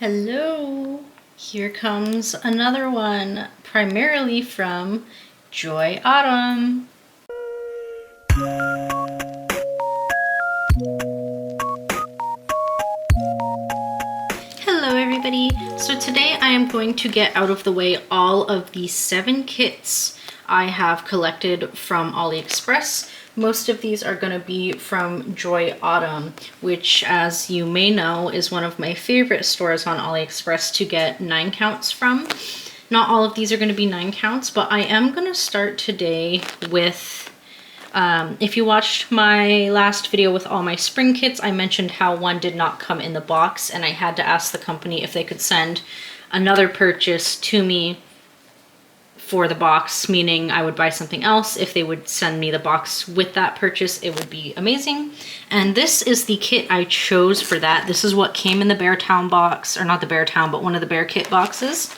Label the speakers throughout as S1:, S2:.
S1: Hello! Here comes another one, primarily from Joy Autumn. Hello everybody! So today I am going to get out of the way all of the 7 kits I have collected from Aliexpress. Most of these are going to be from Joy Autumn, which, as you may know, is one of my favorite stores on Aliexpress to get 9 counts from. Not all of these are going to be 9 counts, but I am going to start today with, if you watched my last video with all my spring kits, I mentioned how one did not come in the box, and I had to ask the company if they could send another purchase to me for the box, meaning I would buy something else. If they would send me the box with that purchase, it would be amazing. And this is the kit I chose for that. This is what came in the Bear Town box, or not the Bear Town, but one of the Bear Kit boxes.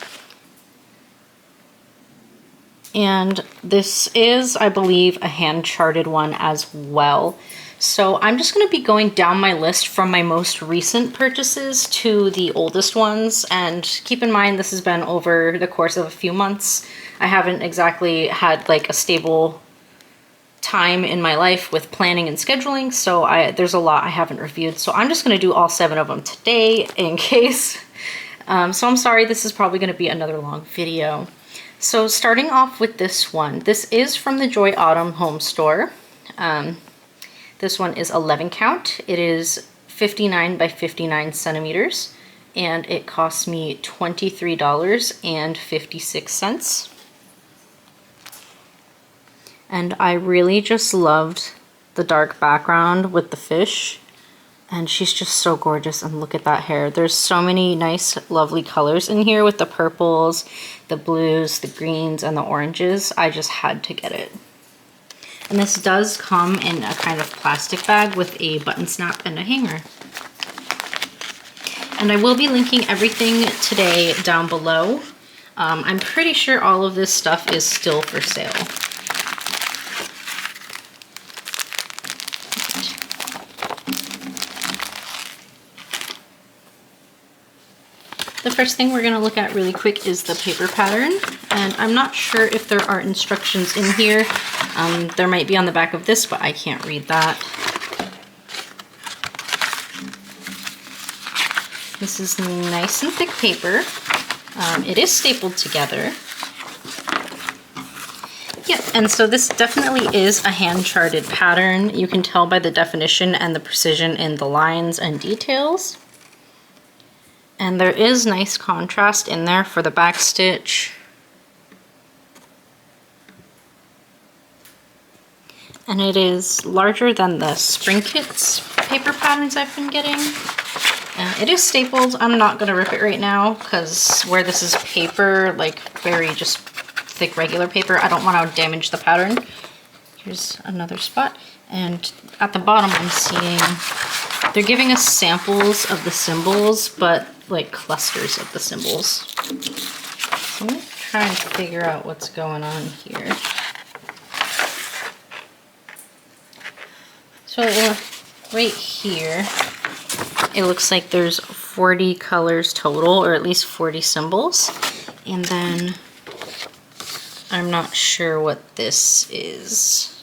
S1: And this is, I believe, a hand-charted one as well. So I'm just going to be going down my list from my most recent purchases to the oldest ones. And keep in mind, this has been over the course of a few months. I haven't exactly had like a stable time in my life with planning and scheduling, so there's a lot I haven't reviewed. So I'm just going to do all 7 of them today in case. So I'm sorry, this is probably going to be another long video. So starting off with this one, this is from the Joy Autumn home store. This one is 11 count. It is 59 by 59 centimeters, and it cost me $23.56. And I really just loved the dark background with the fish, and she's just so gorgeous. And look at that hair. There's so many nice, lovely colors in here with the purples, the blues, the greens, and the oranges. I just had to get it. And this does come in a kind of plastic bag with a button snap and a hanger. And I will be linking everything today down below. I'm pretty sure all of this stuff is still for sale. The first thing we're going to look at really quick is the paper pattern, and I'm not sure if there are instructions in here. There might be on the back of this, but I can't read that. This is nice and thick paper. It is stapled together. Yep, and so this definitely is a hand-charted pattern. You can tell by the definition and the precision in the lines and details. And there is nice contrast in there for the back stitch. And it is larger than the Spring Kits paper patterns I've been getting. It is stapled. I'm not going to rip it right now because where this is paper, like very just thick regular paper, I don't want to damage the pattern. Here's another spot. And at the bottom I'm seeing they're giving us samples of the symbols, but like clusters of the symbols. So I'm going to try and figure out what's going on here. So right here, it looks like there's 40 colors total, or at least 40 symbols. And then I'm not sure what this is.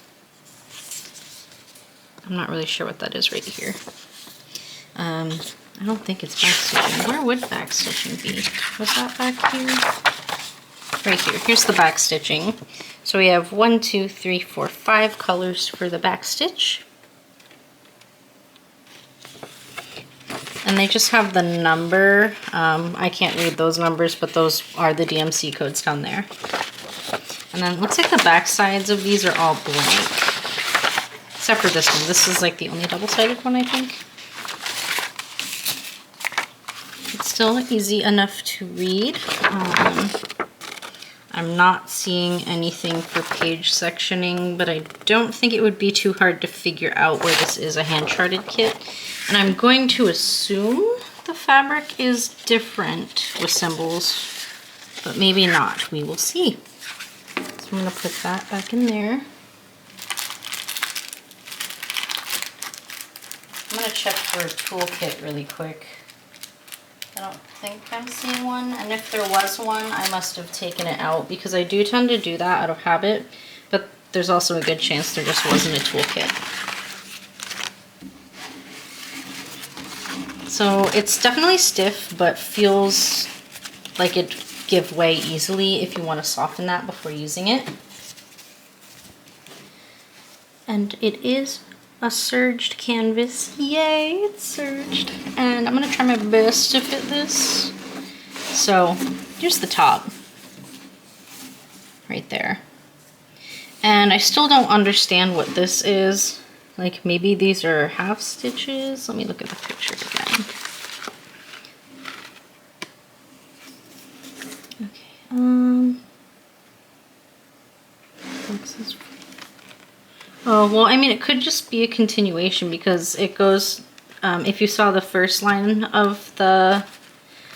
S1: I'm not really sure what that is right here. I don't think it's backstitching. Where would backstitching be? Was that back here? Right here. Here's the backstitching. So we have 1, 2, 3, 4, 5 colors for the backstitch. And they just have the number. I can't read those numbers, but those are the DMC codes down there. And then it looks like the back sides of these are all blank. Except for this one. This is like the only double-sided one, I think. It's still easy enough to read. I'm not seeing anything for page sectioning, but I don't think it would be too hard to figure out where this is a hand-charted kit. And I'm going to assume the fabric is different with symbols, but maybe not. We will see. So I'm going to put that back in there. I'm going to check for a toolkit really quick. I don't think I'm seeing one, and if there was one, I must have taken it out because I do tend to do that out of habit, but there's also a good chance there just wasn't a toolkit. So it's definitely stiff, but feels like it'd give way easily if you want to soften that before using it. And it is a serged canvas. Yay, it's serged. And I'm gonna try my best to fit this. So here's the top, right there. And I still don't understand what this is. Like maybe these are half stitches. Let me look at the picture again. Okay, oh, well, I mean, it could just be a continuation because it goes, if you saw the first line of the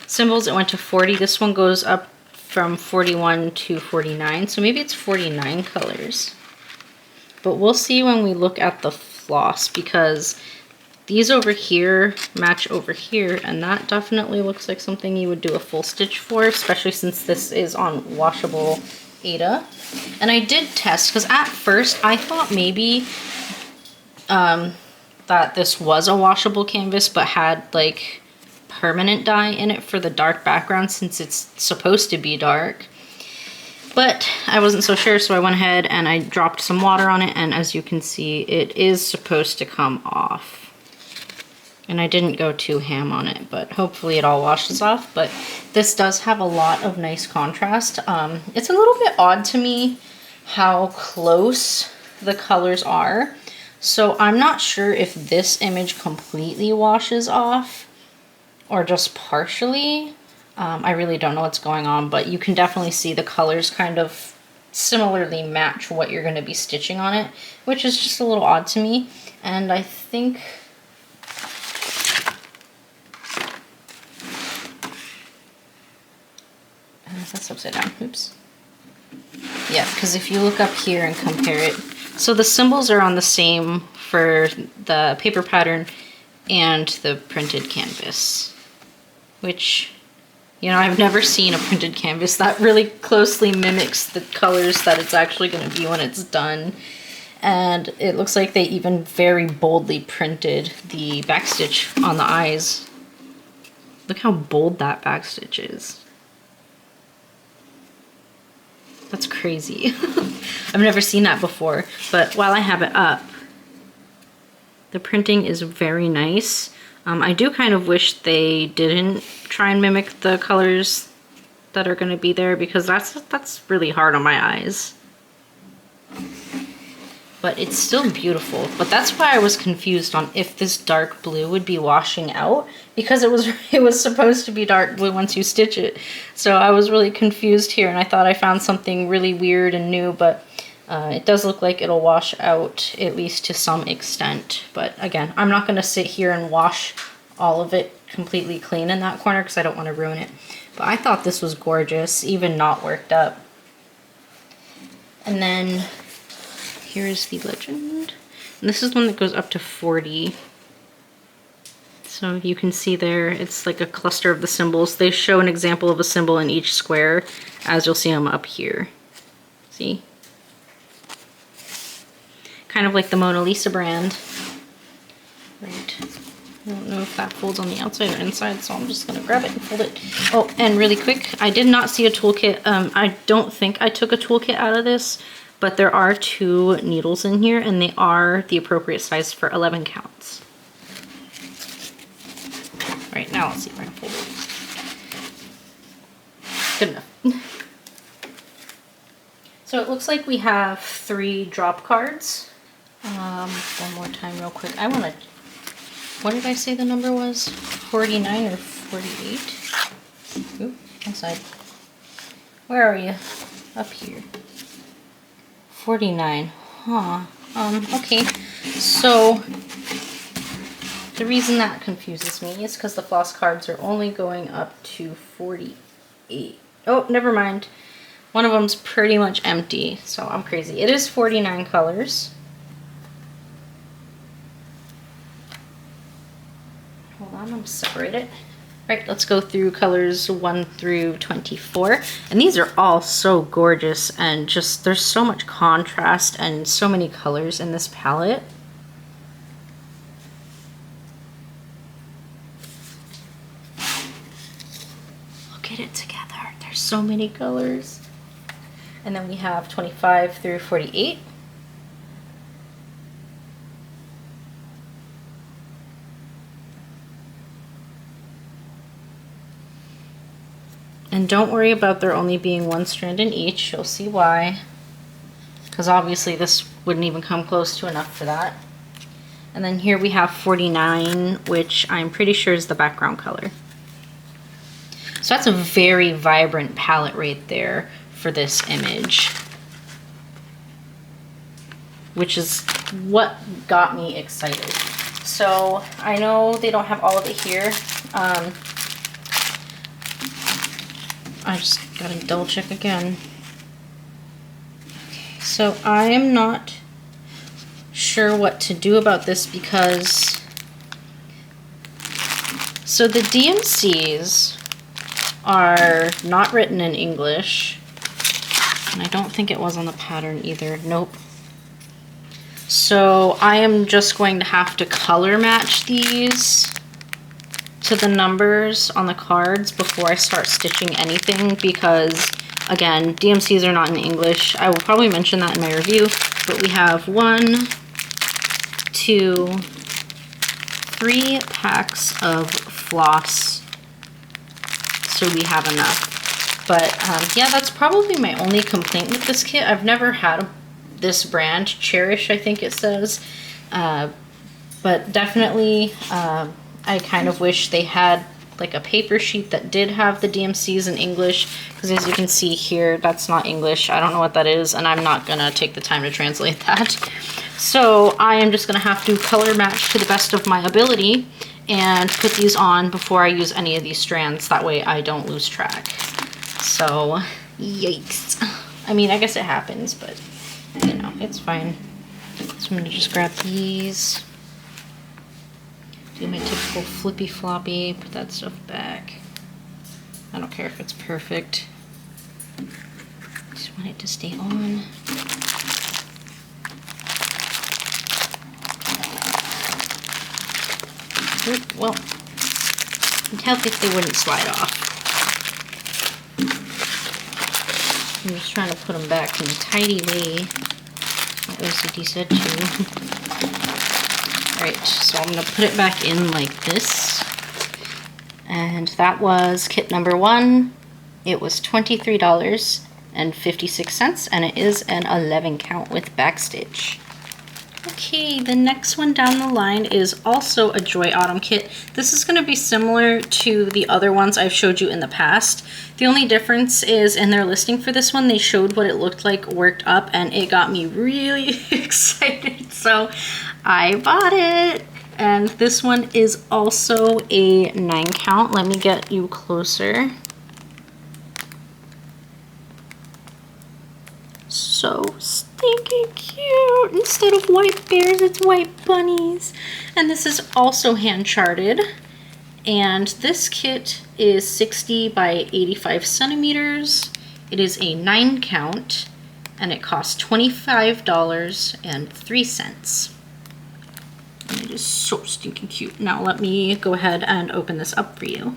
S1: symbols, it went to 40. This one goes up from 41 to 49, so maybe it's 49 colors. But we'll see when we look at the floss because these over here match over here, and that definitely looks like something you would do a full stitch for, especially since this is on washable Aida. And I did test because at first I thought maybe that this was a washable canvas but had like permanent dye in it for the dark background since it's supposed to be dark. But I wasn't so sure, so I went ahead and I dropped some water on it, and as you can see, it is supposed to come off. And I didn't go too ham on it, but hopefully it all washes off. But this does have a lot of nice contrast. It's a little bit odd to me how close the colors are. So I'm not sure if this image completely washes off or just partially. I really don't know what's going on, but you can definitely see the colors kind of similarly match what you're going to be stitching on it, which is just a little odd to me. And I think that's upside down. Oops. Yeah, because if you look up here and compare it, so the symbols are on the same for the paper pattern and the printed canvas, which, you know, I've never seen a printed canvas that really closely mimics the colors that it's actually going to be when it's done. And it looks like they even very boldly printed the backstitch on the eyes. Look how bold that backstitch is. That's crazy. I've never seen that before, but while I have it up, the printing is very nice. I do kind of wish they didn't try and mimic the colors that are going to be there because that's really hard on my eyes. But it's still beautiful. But that's why I was confused on if this dark blue would be washing out, because it was supposed to be dark blue once you stitch it. So I was really confused here, and I thought I found something really weird and new, but it does look like it'll wash out at least to some extent. But again, I'm not going to sit here and wash all of it completely clean in that corner because I don't want to ruin it. But I thought this was gorgeous, even not worked up. And then here's the legend. And this is one that goes up to 40. So you can see there, it's like a cluster of the symbols. They show an example of a symbol in each square, as you'll see them up here. See? Kind of like the Mona Lisa brand. Right. I don't know if that folds on the outside or inside, so I'm just gonna grab it and fold it. Oh, and really quick, I did not see a toolkit. I don't think I took a toolkit out of this, but there are 2 needles in here, and they are the appropriate size for 11 counts. Right, now let's see if I can fold it. Good enough. So it looks like we have 3 drop cards. One more time real quick. I want to, what did I say the number was? 49 or 48? Oop, inside. Where are you? Up here. 49. Huh. Okay. So the reason that confuses me is because the floss cards are only going up to 48. Oh, never mind. One of them's pretty much empty, so I'm crazy. It is 49 colors. Hold on, I'm gonna separate it. Right, let's go through colors 1 through 24. And these are all so gorgeous, and just there's so much contrast and so many colors in this palette. Look at it together. There's so many colors. And then we have 25 through 48. And don't worry about there only being one strand in each. You'll see why. Because obviously this wouldn't even come close to enough for that. And then here we have 49, which I'm pretty sure is the background color. So that's a very vibrant palette right there for this image, which is what got me excited. So I know they don't have all of it here. I just gotta double check again. Okay, so I am not sure what to do about this because so the DMCs are not written in English, and I don't think it was on the pattern either. Nope. So I am just going to have to color match these to the numbers on the cards before I start stitching anything because, again, DMCs are not in English. I will probably mention that in my review, but we have 1, 2, 3 packs of floss, so we have enough. But yeah, that's probably my only complaint with this kit. I've never had this brand, Cherish I think it says, but definitely I kind of wish they had like a paper sheet that did have the DMCs in English, because as you can see here, that's not English. I don't know what that is, and I'm not gonna take the time to translate that. So I am just gonna have to color match to the best of my ability and put these on before I use any of these strands. That way I don't lose track. So, yikes. I mean, I guess it happens, but you know, it's fine. So I'm gonna just grab these. Do my typical flippy floppy, put that stuff back. I don't care if it's perfect. Just want it to stay on. Oop, well, I'd help if they wouldn't slide off. I'm just trying to put them back in a tidy way. My OCD said to. Right, so I'm going to put it back in like this. And that was kit number 1. It was $23.56, and it is an 11 count with backstitch. Okay, the next one down the line is also a Joy Autumn kit. This is going to be similar to the other ones I've showed you in the past. The only difference is in their listing for this one, they showed what it looked like worked up, and it got me really excited. So I bought it. And this one is also a 9 count. Let me get you closer. So stinking cute. Instead of white bears, it's white bunnies. And this is also hand charted. And this kit is 60 by 85 centimeters. It is a 9 count, and it costs $25.03. And it is so stinking cute. Now let me go ahead and open this up for you.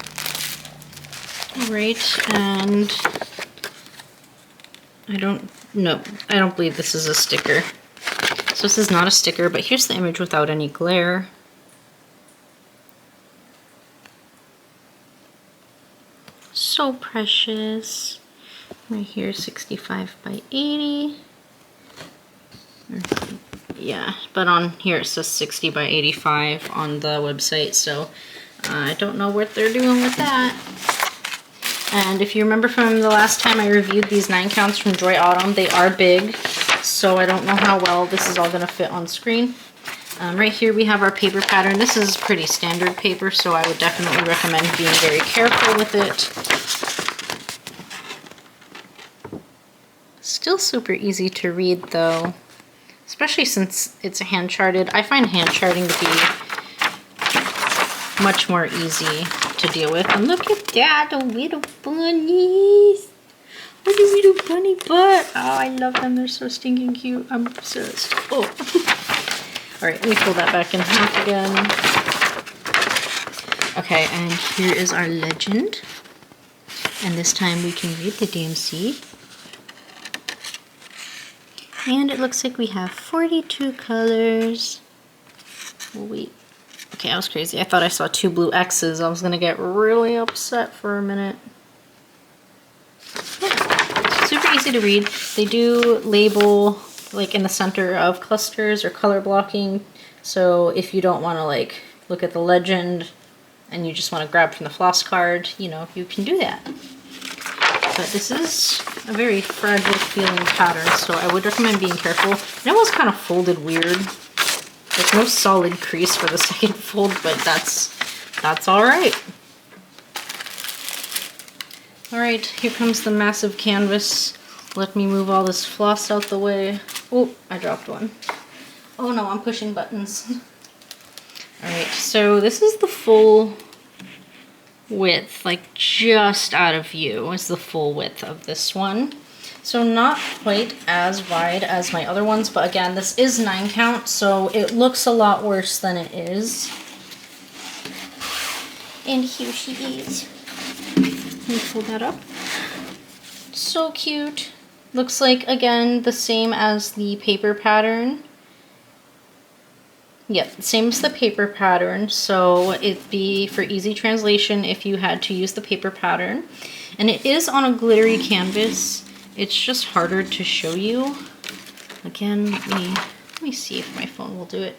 S1: Alright, and I don't believe this is a sticker. So this is not a sticker, but here's the image without any glare. So precious. Right here, 65 by 80. Yeah, but on here it says 60 by 85 on the website, so I don't know what they're doing with that. And if you remember from the last time I reviewed these 9 counts from Joy Autumn, they are big, so I don't know how well this is all going to fit on screen. Right here we have our paper pattern. This is pretty standard paper, so I would definitely recommend being very careful with it. Still super easy to read though, especially since it's a hand charted. I find hand charting to be much more easy to deal with. And look at that, the little bunnies. Look at little bunny butt. Oh, I love them. They're so stinking cute. I'm obsessed. Oh. All right, let me fold that back in half again. Okay, and here is our legend. And this time we can read the DMC. And it looks like we have 42 colors. Oh, wait. Okay, I was crazy. I thought I saw 2 blue X's. I was gonna get really upset for a minute. Yeah. Super easy to read. They do label like in the center of clusters or color blocking. So if you don't wanna like look at the legend and you just wanna grab from the floss card, you know, you can do that. But this is a very fragile feeling pattern, so I would recommend being careful. It was kind of folded weird. There's no solid crease for the second fold, but that's all right. All right, here comes the massive canvas. Let me move all this floss out the way. Oh, I dropped one. Oh no, I'm pushing buttons. All right, so this is the full width, like just out of view is the full width of this one. So not quite as wide as my other ones, but again, this is 9 count, so it looks a lot worse than it is. And here she is. Let me pull that up. So cute. Looks like, again, the same as the paper pattern. Yep, same as the paper pattern, so it'd be for easy translation if you had to use the paper pattern. And it is on a glittery canvas. It's just harder to show you. Again, let me see if my phone will do it.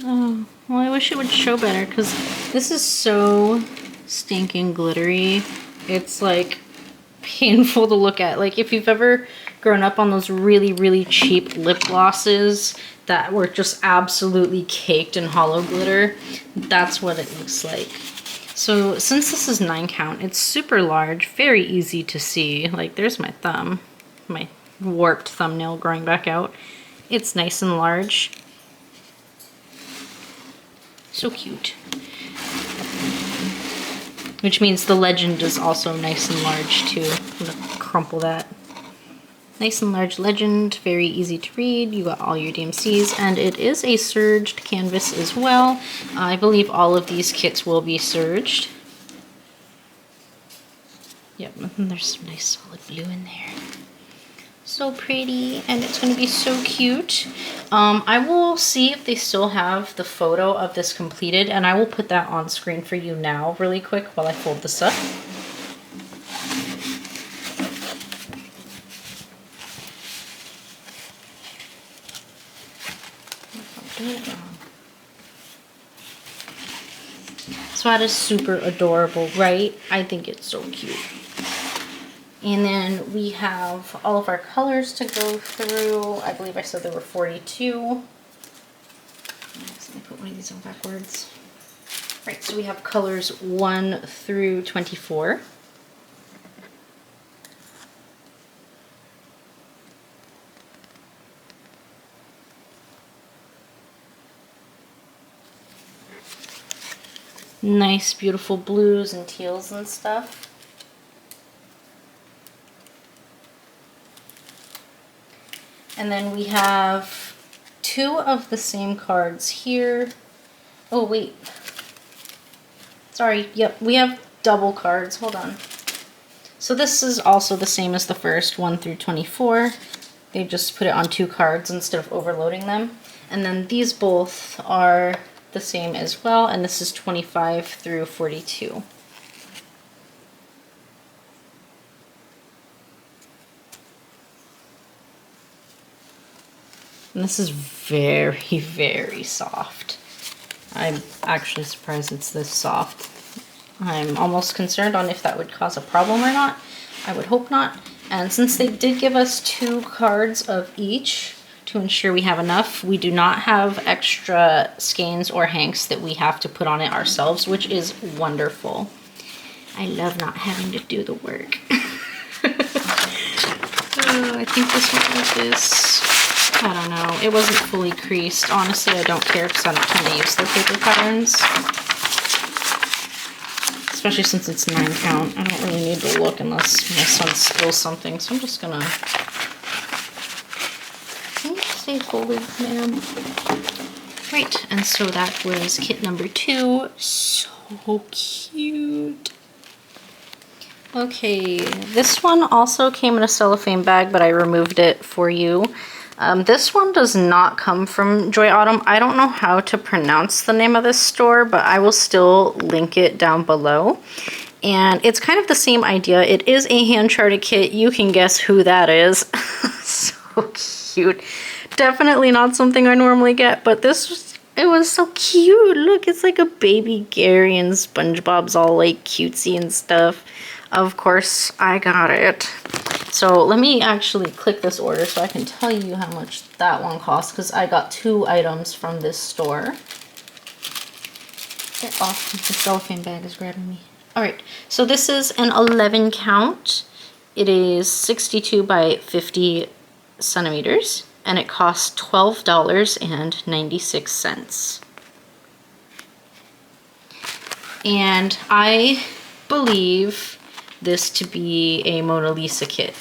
S1: Oh, well, I wish it would show better because this is so stinking glittery. It's like painful to look at. Like if you've ever grown up on those really, really cheap lip glosses that were just absolutely caked in hollow glitter, that's what it looks like. So since this is 9 count, it's super large, very easy to see. Like there's my thumb, my warped thumbnail growing back out. It's nice and large. So cute. Which means the legend is also nice and large too. I'm gonna crumple that. Nice and large legend, very easy to read. You got all your DMCs, and it is a serged canvas as well. I believe all of these kits will be serged. Yep, and there's some nice solid blue in there. So pretty, and it's going to be so cute. I will see if they still have the photo of this completed, and I will put that on screen for you now really quick while I fold this up. So that is super adorable, right? I think it's so cute. And then we have all of our colors to go through. I believe I said there were 42. Let me put one of these on backwards. Right, so we have colors 1 through 24. Nice, beautiful blues and teals and stuff. And then we have 2 of the same cards here. Oh, wait. Sorry, yep, we have double cards. Hold on. So this is also the same as the first, 1 through 24. They just put it on 2 cards instead of overloading them. And then these both are the same as well, and this is 25 through 42. And this is very, very soft. I'm actually surprised it's this soft. I'm almost concerned on if that would cause a problem or not. I would hope not. And since they did give us 2 cards of each to ensure we have enough, we do not have extra skeins or hanks that we have to put on it ourselves, which is wonderful. I love not having to do the work. I think this went like this. I don't know. It wasn't fully creased. Honestly, I don't care because I don't tend to use the paper patterns. especially since it's 9 count. I don't really need to look unless my son spills something, so I'm just gonna... Can you stay folded, ma'am? Right, and so that was kit number 2. So cute. Okay, this one also came in a cellophane bag, but I removed it for you. This one does not come from Joy Autumn. I don't know how to pronounce the name of this store, but I will still link it down below. And it's kind of the same idea. It is a hand-charted kit. You can guess who that is. So cute. Definitely not something I normally get, but it was so cute. Look, it's like a baby Gary and SpongeBob's all like cutesy and stuff. Of course, I got it. So let me actually click this order so I can tell you how much that one cost, because I got 2 items from this store. Get off, the cellophane bag is grabbing me. All right, so this is an 11 count. It is 62 by 50 centimeters, and it costs $12.96. And I believe this to be a Mona Lisa kit.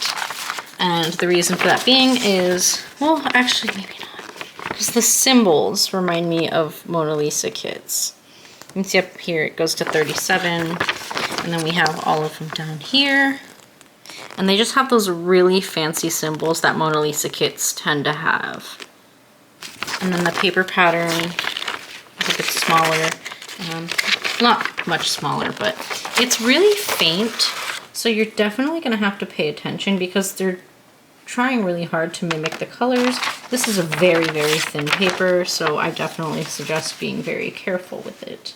S1: And the reason for that being is, well, actually maybe not, because the symbols remind me of Mona Lisa kits. You can see up here it goes to 37, and then we have all of them down here. And they just have those really fancy symbols that Mona Lisa kits tend to have. And then the paper pattern is a bit smaller. Not much smaller, but it's really faint. So you're definitely going to have to pay attention because they're trying really hard to mimic the colors. This is a very, very thin paper, so I definitely suggest being very careful with it.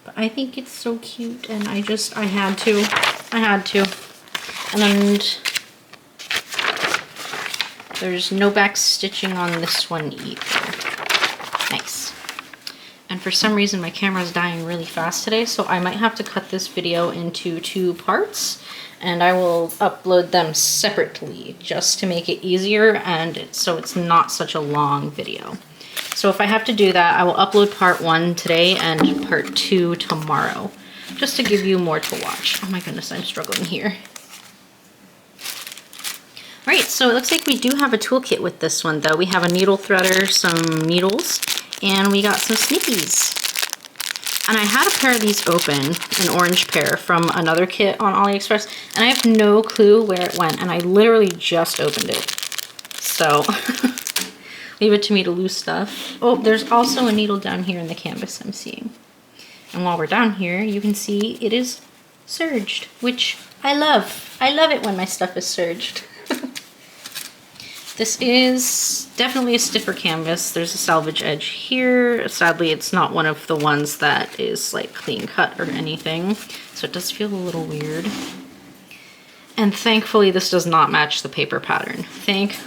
S1: But I think it's so cute, and I had to. And there's no back stitching on this one either. Nice. And for some reason my camera's dying really fast today, so I might have to cut this video into 2 parts, and I will upload them separately just to make it easier and so it's not such a long video. So if I have to do that, I will upload part 1 today and part 2 tomorrow, just to give you more to watch. Oh my goodness, I'm struggling here. Alright, so it looks like we do have a toolkit with this one though. We have a needle threader, some needles, and we got some snippies. And I had a pair of these open, an orange pair from another kit on Aliexpress, and I have no clue where it went, and I literally just opened it. So, leave it to me to lose stuff. Oh, there's also a needle down here in the canvas I'm seeing. And while we're down here, you can see it is serged, which I love. I love it when my stuff is serged. This is definitely a stiffer canvas. There's a salvage edge here. Sadly, it's not one of the ones that is like clean cut or anything, so it does feel a little weird. And thankfully, this does not match the paper pattern. Thank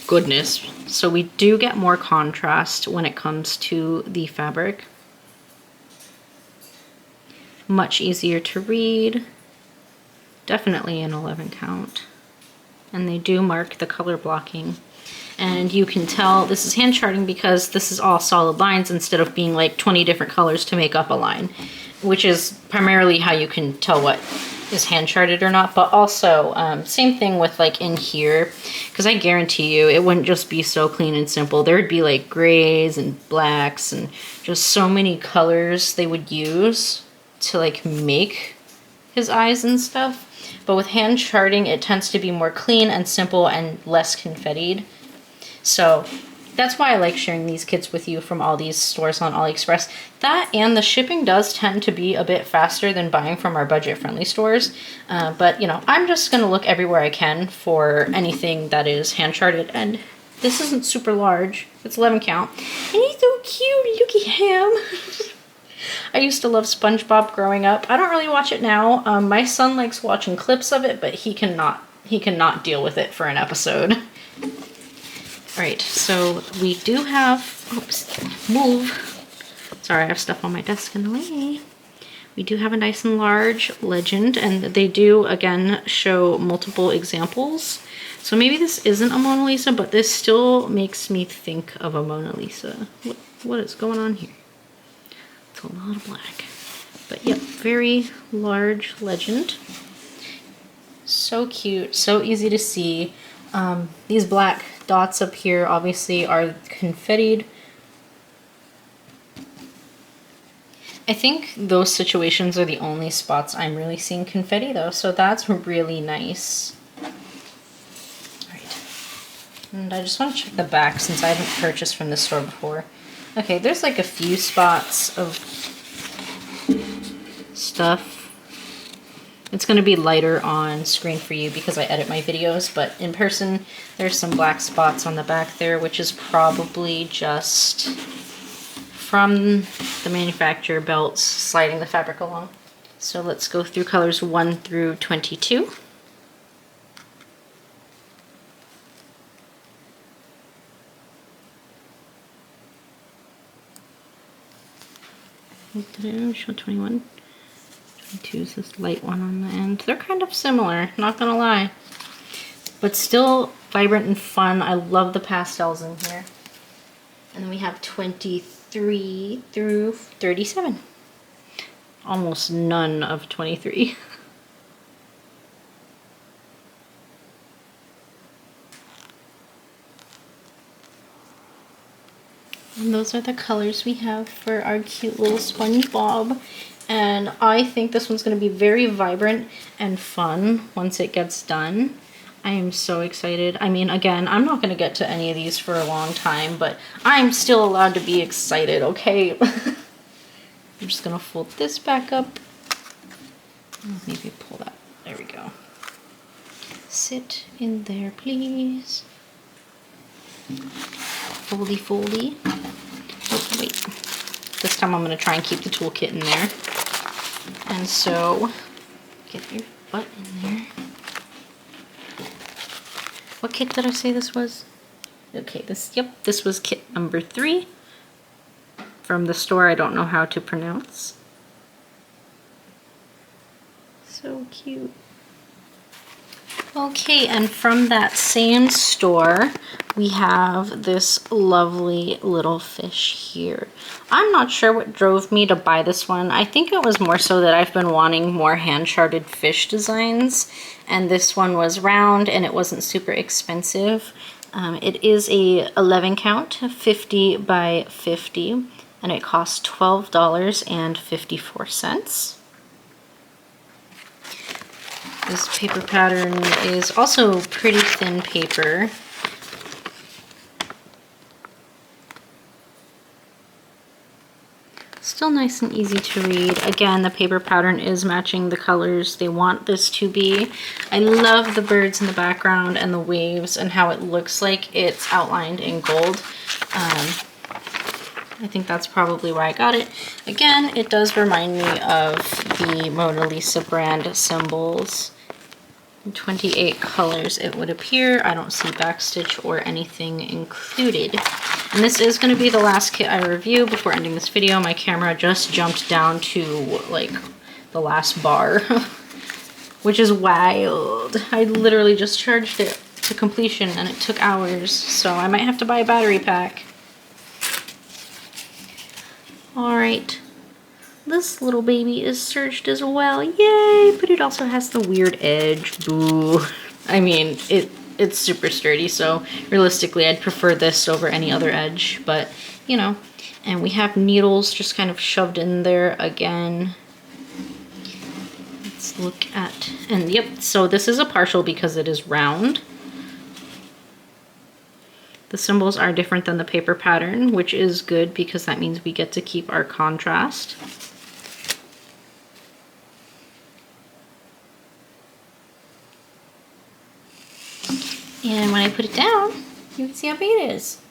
S1: goodness. So we do get more contrast when it comes to the fabric. Much easier to read. Definitely an 11 count. And they do mark the color blocking. And you can tell this is hand charting because this is all solid lines instead of being like 20 different colors to make up a line, which is primarily how you can tell what is hand charted or not. But also, same thing with like in here, because I guarantee you it wouldn't just be so clean and simple. There would be like grays and blacks and just so many colors they would use to like make his eyes and stuff. But with hand charting, it tends to be more clean and simple and less confettied. So that's why I like sharing these kits with you from all these stores on AliExpress. That and the shipping does tend to be a bit faster than buying from our budget-friendly stores. But, you know, I'm just going to look everywhere I can for anything that is hand charted. And this isn't super large. It's 11 count. And he's so cute. Look at him. I used to love SpongeBob growing up. I don't really watch it now. My son likes watching clips of it, but he cannot deal with it for an episode. Alright, so we do have, oops, move. Sorry, I have stuff on my desk in the way. We do have a nice and large legend, and they do, again, show multiple examples. So maybe this isn't a Mona Lisa, but this still makes me think of a Mona Lisa. What is going on here? A lot of black. But yep, very large legend. So cute, so easy to see. These black dots up here obviously are confettied. I think those situations are the only spots I'm really seeing confetti though, so that's really nice. Alright, and I just want to check the back since I haven't purchased from this store before. Okay, there's like a few spots of stuff. It's going to be lighter on screen for you because I edit my videos, but in person there's some black spots on the back there, which is probably just from the manufacturer belts sliding the fabric along. So let's go through colors 1 through 22. Did I show 21? 22 is this light one on the end. They're kind of similar, not gonna lie. But still vibrant and fun. I love the pastels in here. And then we have 23 through 37. Almost none of 23. And those are the colors we have for our cute little SpongeBob. And I think this one's going to be very vibrant and fun once it gets done. I am so excited. I mean, again, I'm not going to get to any of these for a long time, but I'm still allowed to be excited, okay? I'm just going to fold this back up. Maybe pull that. There we go. Sit in there, please. Foldy, foldy. Oh, wait. This time I'm going to try and keep the toolkit in there. And so, get your butt in there. What kit did I say this was? Okay, this was kit number 3 from the store I don't know how to pronounce. So cute. Okay, and from that same store, we have this lovely little fish here. I'm not sure what drove me to buy this one. I think it was more so that I've been wanting more hand-charted fish designs, and this one was round and it wasn't super expensive. It is a 11 count, 50 by 50, and it costs $12.54. This paper pattern is also pretty thin paper. Still nice and easy to read. Again, the paper pattern is matching the colors they want this to be. I love the birds in the background and the waves and how it looks like it's outlined in gold. I think that's probably why I got it. Again, it does remind me of the Mona Lisa brand symbols. In 28 colors it would appear. I don't see backstitch or anything included. And this is going to be the last kit I review before ending this video. My camera just jumped down to like the last bar, which is wild. I literally just charged it to completion and it took hours, so I might have to buy a battery pack. Alright, this little baby is serged as well, yay! But it also has the weird edge, boo. I mean, it's super sturdy, so realistically I'd prefer this over any other edge, but you know. And we have needles just kind of shoved in there again. Let's look at, and yep, so this is a partial because it is round. The symbols are different than the paper pattern, which is good because that means we get to keep our contrast. And when I put it down, you can see how big it is.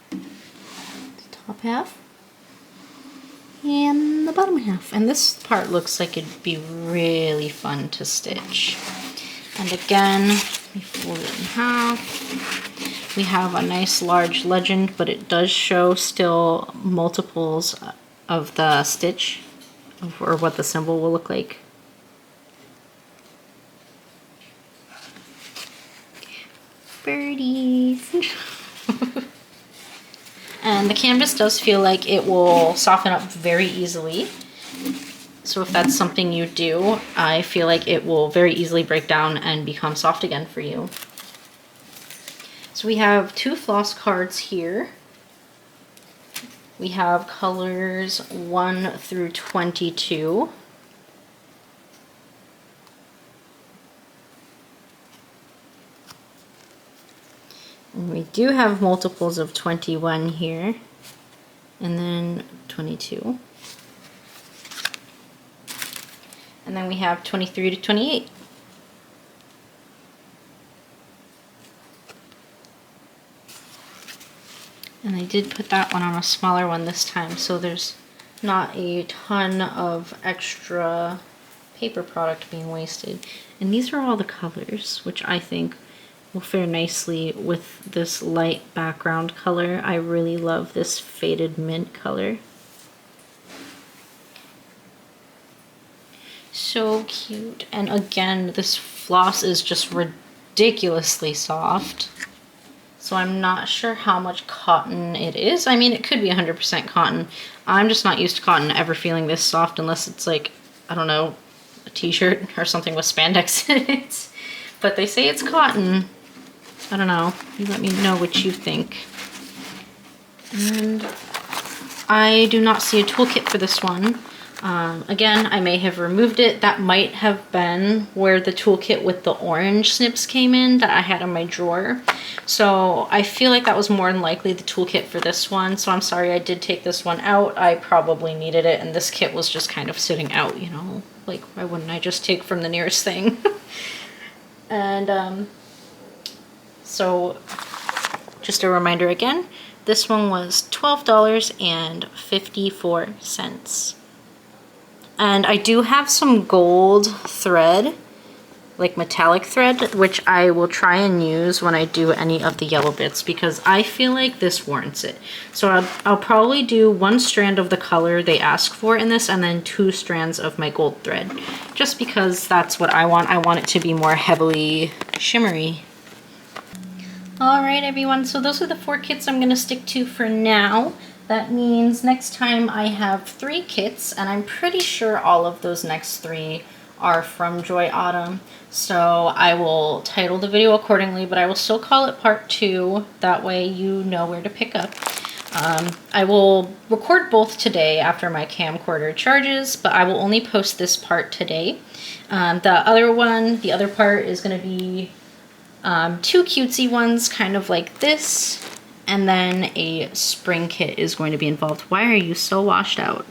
S1: The top half and the bottom half. And this part looks like it'd be really fun to stitch. And again, we fold it in half. We have a nice large legend, but it does show still multiples of the stitch, or what the symbol will look like. Birdies. And the canvas does feel like it will soften up very easily. So if that's something you do, I feel like it will very easily break down and become soft again for you. So we have 2 floss cards here. We have colors 1 through 22. And we do have multiples of 21 here, and then 22. And then we have 23 to 28. And I did put that one on a smaller one this time, so there's not a ton of extra paper product being wasted. And these are all the colors, which I think will fare nicely with this light background color. I really love this faded mint color. So cute. And again, this floss is just ridiculously soft. So I'm not sure how much cotton it is. I mean, it could be 100% cotton. I'm just not used to cotton ever feeling this soft unless it's like, I don't know, a t-shirt or something with spandex in it. But they say it's cotton. I don't know. You let me know what you think. And I do not see a toolkit for this one. Again, I may have removed it. That might have been where the toolkit with the orange snips came in that I had in my drawer. So I feel like that was more than likely the toolkit for this one. So I'm sorry I did take this one out. I probably needed it, and this kit was just kind of sitting out, you know? Like, why wouldn't I just take from the nearest thing? And, so just a reminder again, this one was $12.54. And I do have some gold thread, like metallic thread, which I will try and use when I do any of the yellow bits because I feel like this warrants it. So I'll probably do 1 strand of the color they ask for in this and then 2 strands of my gold thread, just because that's what I want. I want it to be more heavily shimmery. Alright everyone, so those are the 4 kits I'm going to stick to for now. That means next time I have 3 kits, and I'm pretty sure all of those next 3 are from Joy Autumn. So I will title the video accordingly, but I will still call it part 2. That way you know where to pick up. I will record both today after my camcorder charges, but I will only post this part today. The other part is going to be 2 cutesy ones, kind of like this, and then a spring kit is going to be involved. Why are you so washed out?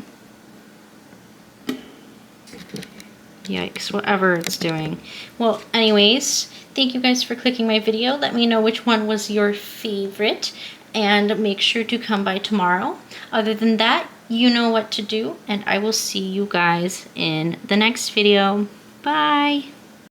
S1: Yikes, whatever it's doing. Well, anyways, thank you guys for clicking my video. Let me know which one was your favorite, and make sure to come by tomorrow. Other than that, you know what to do, and I will see you guys in the next video. Bye!